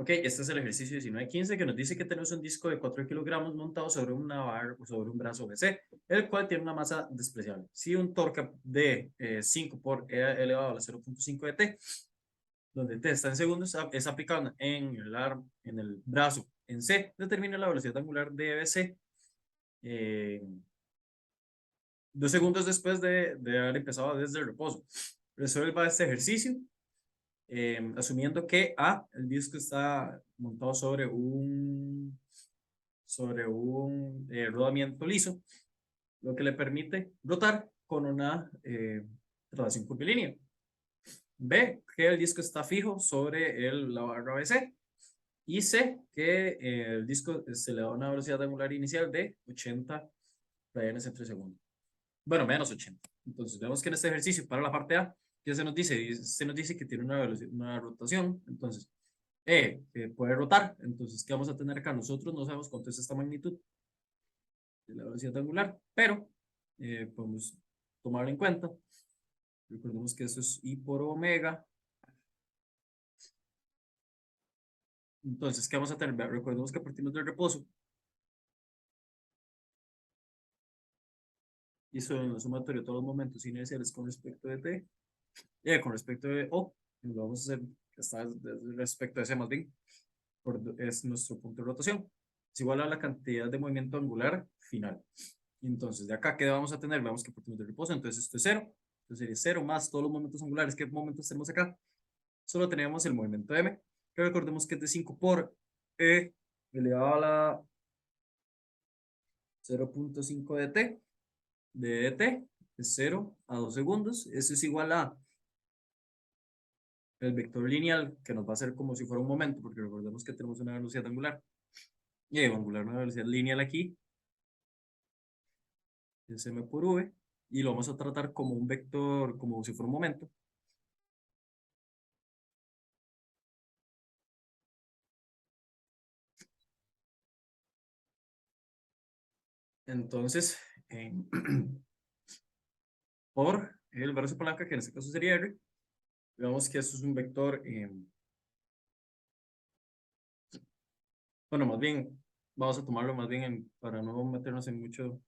Ok, este es el ejercicio 19-15 que nos dice que tenemos un disco de 4 kilogramos montado sobre una barra o sobre un brazo BC, el cual tiene una masa despreciable. Si un torque de 5 por E elevado a la 0.5 de T, donde T está en segundos, es aplicado en el brazo en C, determina la velocidad angular de BC 2 segundos después de haber empezado desde el reposo. Resuelva este ejercicio asumiendo que A, el disco está montado sobre un rodamiento liso, lo que le permite rotar con una traslación curvilínea. B, que el disco está fijo sobre la barra BC. Y C, que el disco se le da una velocidad angular inicial de 80 radianes entre segundo. Bueno, menos 80. Entonces vemos que en este ejercicio para la parte A, ¿qué se nos dice? Se nos dice que tiene una rotación. Entonces, puede rotar. Entonces, ¿qué vamos a tener acá? Nosotros no sabemos cuánto es esta magnitud de la velocidad angular, pero podemos tomarlo en cuenta. Recordemos que eso es I por omega. Entonces, ¿qué vamos a tener? Recordemos que partimos del reposo. Y eso en la sumatoria de todos los momentos inerciales con respecto de T. Con respecto de O. Lo vamos a hacer hasta respecto a ese más bien. Es nuestro punto de rotación. Es igual a la cantidad de movimiento angular final. Entonces, de acá, ¿qué vamos a tener? Vemos que partimos de reposo, entonces esto es 0. Entonces sería 0 más todos los momentos angulares. ¿Qué momentos tenemos acá? Solo tenemos el movimiento M, que recordemos que es de 5 por E elevado a la 0.5 de T, de T, es 0 a 2 segundos. Eso es igual a el vector lineal, que nos va a hacer como si fuera un momento, porque recordemos que tenemos una velocidad angular. Y angular, una velocidad lineal aquí, es M por V, y lo vamos a tratar como un vector, como si fuera un momento. Entonces, por el brazo palanca, que en este caso sería R, vemos que esto es un vector, bueno, más bien, vamos a tomarlo más bien para no meternos en mucho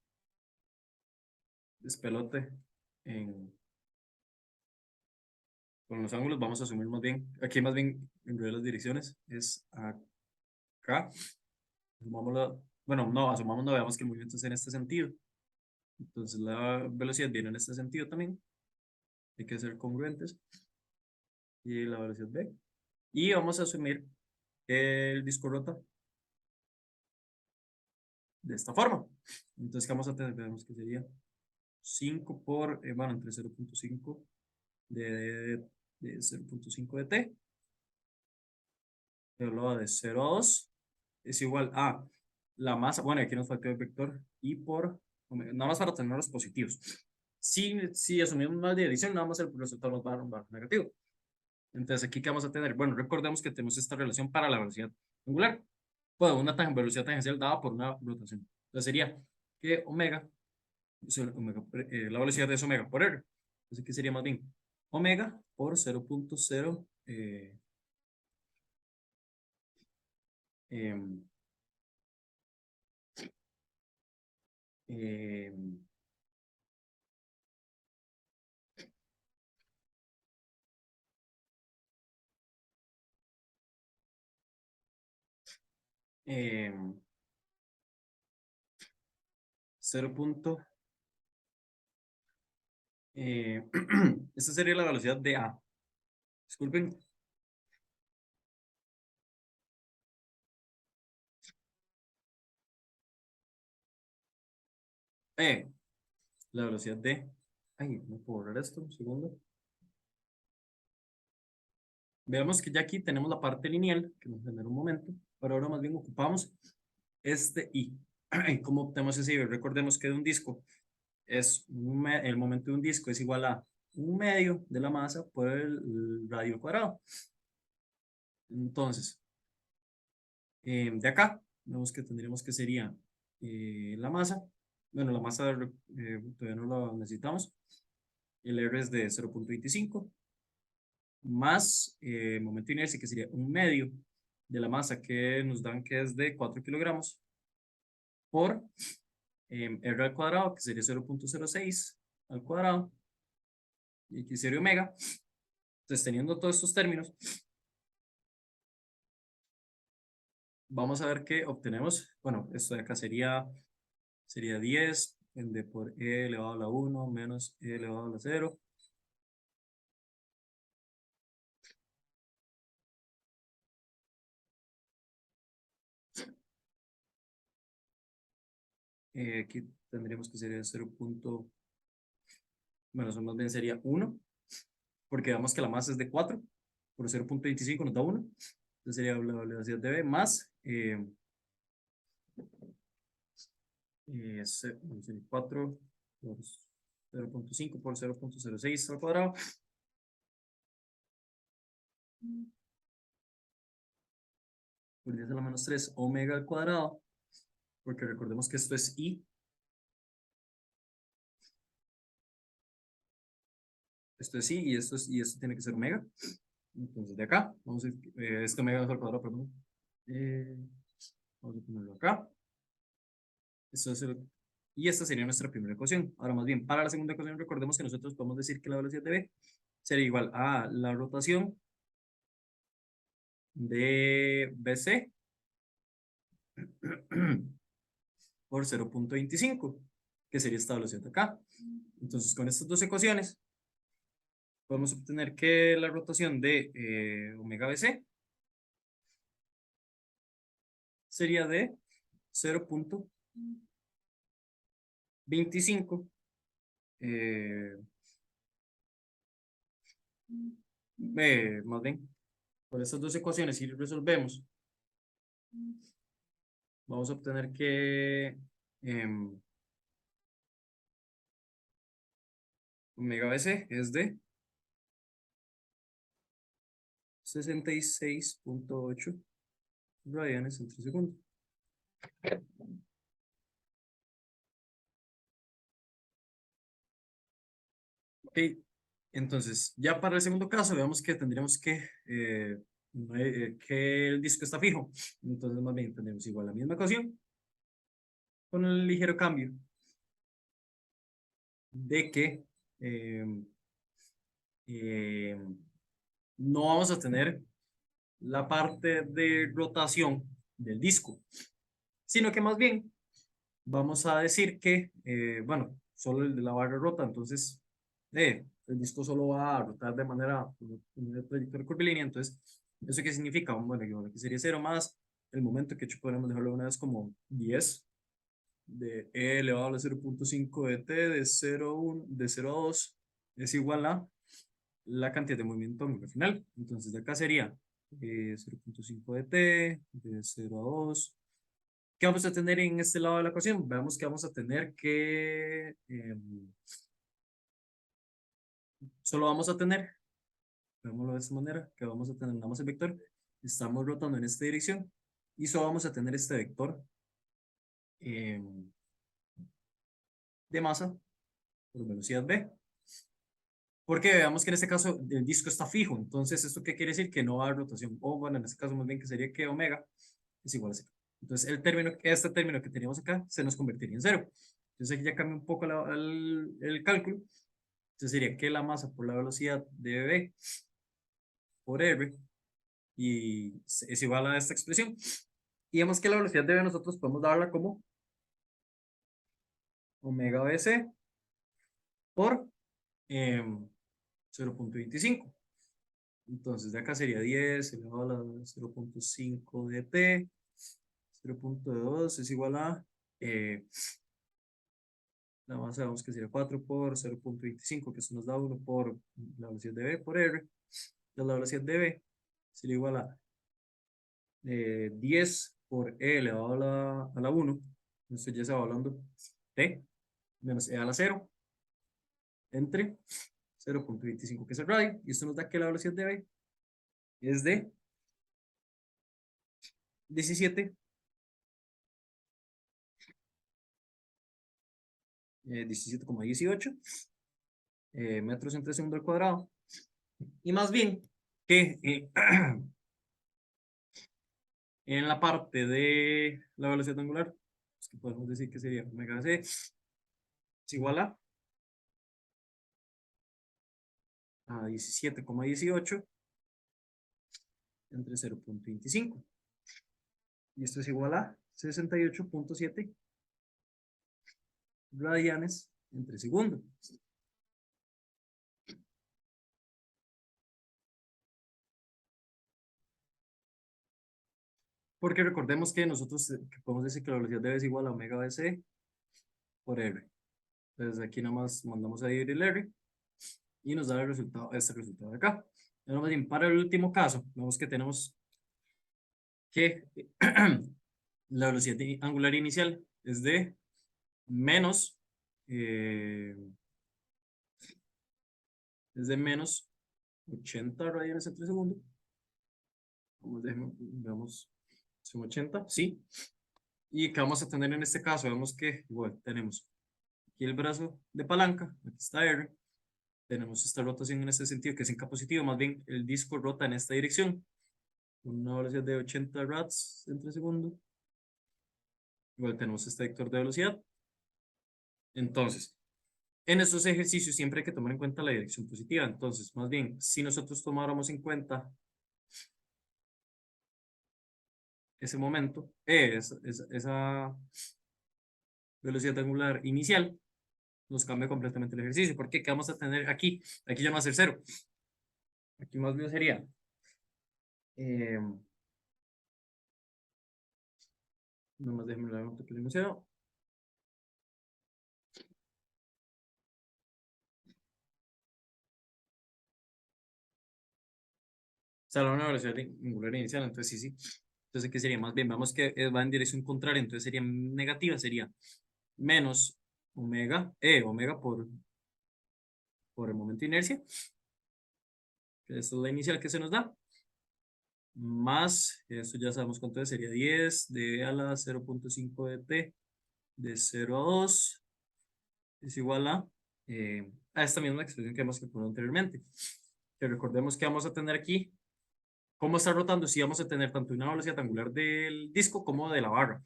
despelote con los ángulos, vamos a asumir más bien, aquí más bien en realidad las direcciones es acá, bueno, no, asumamos, no veamos que el movimiento es en este sentido, entonces la velocidad viene en este sentido también, hay que ser congruentes, y la velocidad B, y vamos a asumir que el disco rota de esta forma. Entonces, ¿qué vamos a tener? Vemos que sería 5 por, bueno, entre 0.5 de 0.5 de t, pero de 0 a 2 es igual a la masa, bueno, aquí nos falta el vector y por, nada más para tener los positivos. Si asumimos más dirección, nada más el resultado nos va a dar un valor negativo. Entonces, aquí, ¿qué vamos a tener? Bueno, recordemos que tenemos esta relación para la velocidad angular. Bueno, una velocidad tangencial dada por una rotación. Entonces, sería que omega, la velocidad es omega por r. Entonces, ¿qué sería más bien? Omega por 0.0 eh, eh, eh, 0. Esta sería la velocidad de A. Disculpen. La velocidad de... Ay, no puedo borrar esto, un segundo. Veamos que ya aquí tenemos la parte lineal, que nos genera un momento, pero ahora más bien ocupamos este I. ¿Cómo obtenemos ese I? Recordemos que de un disco el momento de un disco es igual a un medio de la masa por el radio cuadrado. Entonces, de acá, vemos que tendríamos que sería la masa. Bueno, la masa todavía no la necesitamos. El R es de 0.25 más momento de inercia, que sería un medio de la masa que nos dan que es de 4 kilogramos por R al cuadrado, que sería 0.06 al cuadrado, y aquí sería omega. Entonces, teniendo todos estos términos, vamos a ver que obtenemos, bueno, esto de acá sería 10 de por e elevado a la 1 menos e elevado a la 0. Aquí tendríamos que sería 0. Bueno, eso más bien sería 1, porque vemos que la masa es de 4, por 0.25 nos da 1. Entonces sería la velocidad de v más 4 por 0.5 por 0.06 al cuadrado. Por 10 a la menos 3 omega al cuadrado, porque recordemos que esto es I. Esto es I y esto tiene que ser omega. Entonces de acá, vamos a este omega al cuadrado, perdón. Vamos a ponerlo acá. Esto es y esta sería nuestra primera ecuación. Ahora más bien, para la segunda ecuación recordemos que nosotros podemos decir que la velocidad de v sería igual a la rotación de BC por 0.25, que sería esta velocidad de acá. Entonces con estas dos ecuaciones podemos obtener que la rotación de omega BC sería de 0.25 más bien, por estas dos ecuaciones, si resolvemos, vamos a obtener que omega BC es de 66.8 radianes entre segundo. Ok, entonces ya para el segundo caso, veamos que tendríamos que el disco está fijo. Entonces más bien tendremos igual la misma ecuación con el ligero cambio de que eh, eh, no vamos a tener la parte de rotación del disco, sino que más bien vamos a decir que, bueno, solo el de la barra rota, entonces el disco solo va a rotar de manera, una trayectoria curvilínea. Entonces, ¿eso qué significa? Bueno, que sería 0 más el momento, que hecho podemos dejarlo una vez como 10 de e elevado a la 0.5 de t de 0 a 2 es igual a la cantidad de movimiento al final. Entonces, de acá sería 0.5 de t de 0 a 2. ¿Qué vamos a tener en este lado de la ecuación? Veamos que vamos a tener que solo vamos a tener, veámoslo de esta manera, que vamos a tener nada más el vector, estamos rotando en esta dirección y solo vamos a tener este vector de masa por velocidad v. Porque veamos que en este caso el disco está fijo, entonces ¿esto qué quiere decir? Que no va a haber rotación, o bueno, en este caso más bien que sería que omega es igual a 0. Entonces este término que teníamos acá se nos convertiría en 0. Entonces aquí ya cambia un poco el cálculo. Entonces sería que la masa por la velocidad de v por r y es igual a esta expresión. Y vemos que la velocidad de v nosotros podemos darla como omega bc por 0.25. Entonces de acá sería 10 elevado a la 0.5 de t, 0.2 es igual a la masa, vamos que sería 4 por 0.25, que eso nos da 1 por la velocidad de v por r. Entonces la velocidad de v sería igual a 10 por e elevado a la 1. Esto ya se va hablando t menos e a la 0 entre 0.25, que es el radio. Y esto nos da que la velocidad de v es de 17 17,18 metros entre segundo al cuadrado. Y más bien que En la parte de la velocidad angular, pues que podemos decir que sería omega c es igual a 17,18 entre 0,25. Y esto es igual a 68,7 radianes entre segundo. Porque recordemos que nosotros que podemos decir que la velocidad debe es igual a omega bc por r. Entonces aquí nada más mandamos a dividir el r y nos da el resultado, este resultado de acá. Ahora más bien, para el último caso, vemos que tenemos que la velocidad angular inicial es de menos, es de menos 80 radianes entre segundo. Veamos, son 80, sí. ¿Y qué vamos a tener en este caso? Vemos que igual tenemos aquí el brazo de palanca, aquí está R, tenemos esta rotación en este sentido que es en K positivo, más bien el disco rota en esta dirección, con una velocidad de 80 rads entre segundo. Igual tenemos este vector de velocidad. Entonces, en estos ejercicios siempre hay que tomar en cuenta la dirección positiva. Entonces, más bien, si nosotros tomáramos en cuenta ese momento, esa velocidad angular inicial, nos cambia completamente el ejercicio. ¿Por qué? ¿Qué vamos a tener aquí? Aquí ya no va a ser cero. Aquí más bien sería nomás déjenme dar un pequeño enunciado. O sea, la velocidad angular inicial, entonces sí, sí. Entonces, ¿qué sería? Más bien, vamos que va en dirección contraria, entonces sería negativa, sería menos omega por el momento de inercia, que esto es la inicial que se nos da, más, esto ya sabemos cuánto es, sería 10 de a la 0,5 de t de 0 a 2 es igual a esta misma expresión que hemos calculado anteriormente. Que recordemos que vamos a tener aquí, cómo está rotando, si vamos a tener tanto una velocidad angular del disco como de la barra.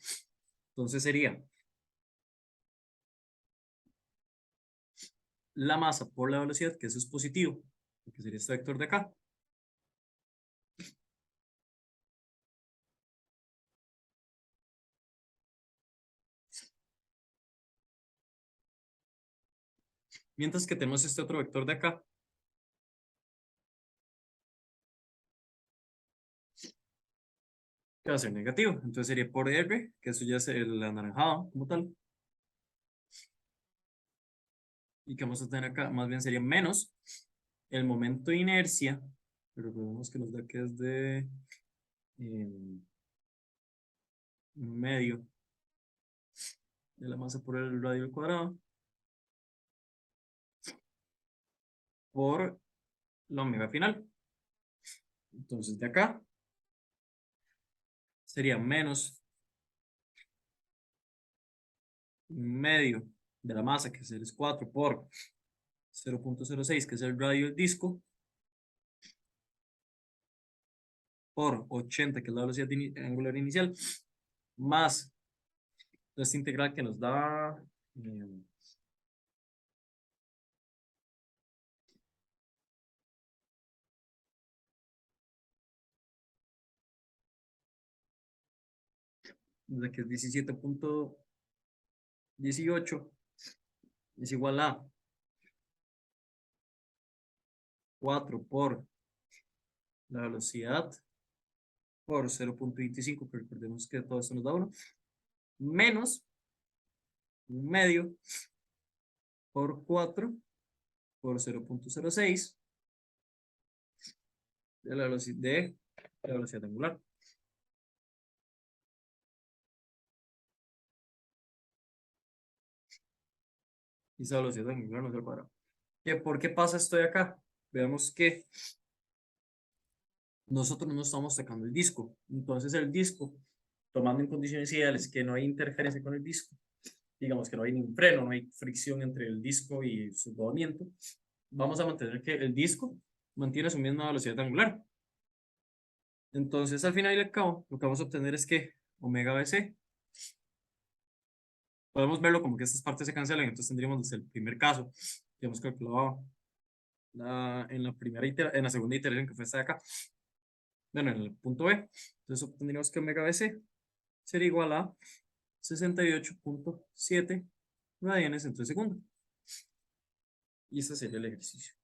Entonces sería la masa por la velocidad, que eso es positivo, que sería este vector de acá. Mientras que tenemos este otro vector de acá, que va a ser negativo. Entonces sería por R, que eso ya es el anaranjado como tal. Y que vamos a tener acá, más bien sería menos el momento de inercia, pero vemos que nos da que es de medio de la masa por el radio al cuadrado por la omega final. Entonces de acá sería menos medio de la masa, que es 4 por 0,06, que es el radio del disco, por 80, que es la velocidad angular inicial, más esta integral que nos da de que es 17,18 es igual a 4 por la velocidad por 0,25, pero recordemos que todo esto nos da 1, menos medio por 4 por 0,06 de la velocidad angular. Y esa velocidad angular no es al cuadrado. ¿Por qué pasa esto de acá? Veamos que nosotros no estamos sacando el disco. Entonces el disco, tomando en condiciones ideales que no hay interferencia con el disco, digamos que no hay ningún freno, no hay fricción entre el disco y su rodamiento, vamos a mantener que el disco mantiene su misma velocidad angular. Entonces, al final y al cabo, lo que vamos a obtener es que omega BC, podemos verlo como que estas partes se cancelan, entonces tendríamos desde el primer caso que hemos calculado en la en la segunda iteración que fue esta de acá, bueno, en el punto B, entonces obtendríamos que omega BC sería igual a 68.7 radianes entre segundo. Y este sería el ejercicio.